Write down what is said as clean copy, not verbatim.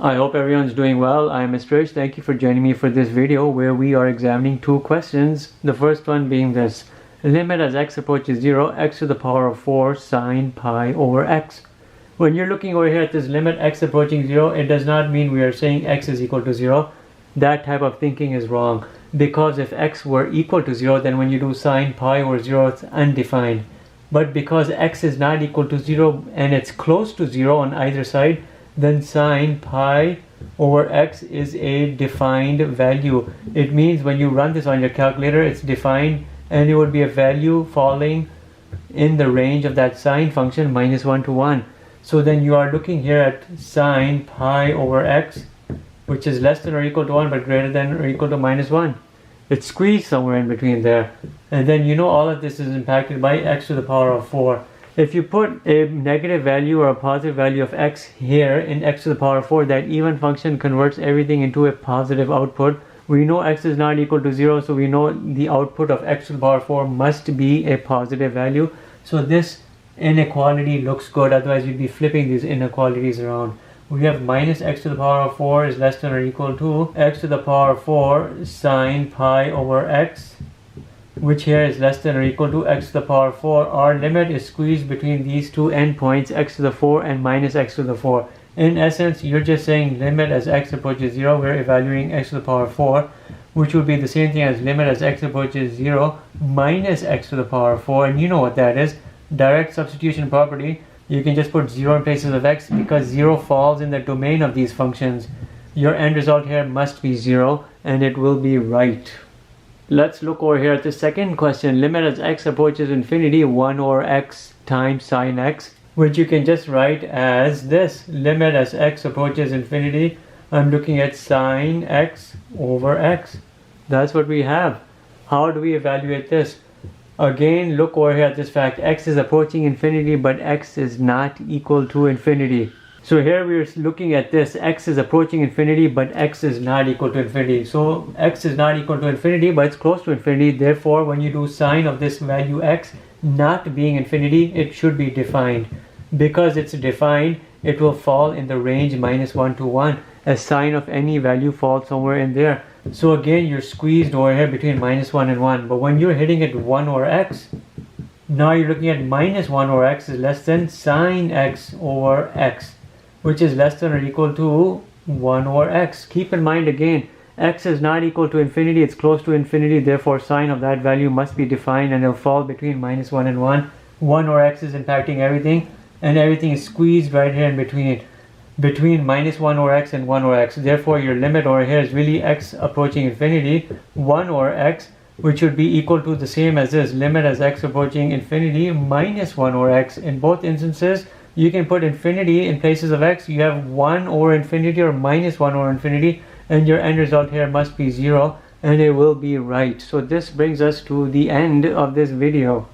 I hope everyone's doing well. I am Mr. Rich. Thank you for joining me for this video where we are examining two questions. The first one being this. Limit as x approaches 0, x to the power of 4 sine pi over x. When you're looking over here at this limit x approaching 0, it does not mean we are saying x is equal to 0. That type of thinking is wrong. Because if x were equal to 0, then when you do sine pi over 0, it's undefined. But because x is not equal to 0 and it's close to 0 on either side, then sine pi over x is a defined value. It means when you run this on your calculator, it's defined and it would be a value falling in the range of that sine function -1 to 1. So then you are looking here at sine pi over x, which is less than or equal to 1 but greater than or equal to -1. It's squeezed somewhere in between there. And then you know all of this is impacted by x to the power of 4. If you put a negative value or a positive value of x here in x to the power of 4, that even function converts everything into a positive output. We know x is not equal to 0, so we know the output of x to the power of 4 must be a positive value. So this inequality looks good, otherwise you'd be flipping these inequalities around. We have minus x to the power of 4 is less than or equal to x to the power of 4 sine pi over x, which here is less than or equal to x to the power of 4. Our limit is squeezed between these two endpoints, x to the 4 and minus x to the 4. In essence, you're just saying limit as x approaches 0, we're evaluating x to the power of 4, which would be the same thing as limit as x approaches 0 minus x to the power of 4. And you know what that is. Direct substitution property. You can just put 0 in places of x because 0 falls in the domain of these functions. Your end result here must be 0 and it will be right. Let's look over here at the second question. Limit as x approaches infinity 1 over x times sine x, which you can just write as this. Limit as x approaches infinity, I'm looking at sine x over x. That's what we have. How do we evaluate this? Again, look over here at this fact. X is approaching infinity, but x is not equal to infinity. So here we are looking at this. X is approaching infinity, but x is not equal to infinity. So x is not equal to infinity, but it's close to infinity. Therefore, when you do sine of this value x not being infinity, it should be defined. Because it's defined, it will fall in the range -1 to 1. A sine of any value falls somewhere in there. So again, you're squeezed over here between -1 and 1. But when you're hitting it 1 over x, now you're looking at -1 over x is less than sine x over x, which is less than or equal to 1 over x. Keep in mind again, x is not equal to infinity, it's close to infinity, therefore sine of that value must be defined and it'll fall between -1 and 1. 1 over x is impacting everything, and everything is squeezed right here in between -1 over x and 1 over x. Therefore your limit over here is really x approaching infinity, 1 over x, which would be equal to the same as this, limit as x approaching infinity minus 1 over x. In both instances, you can put infinity in places of x. You have 1 over infinity or -1 over infinity, and your end result here must be 0, and it will be right. So this brings us to the end of this video.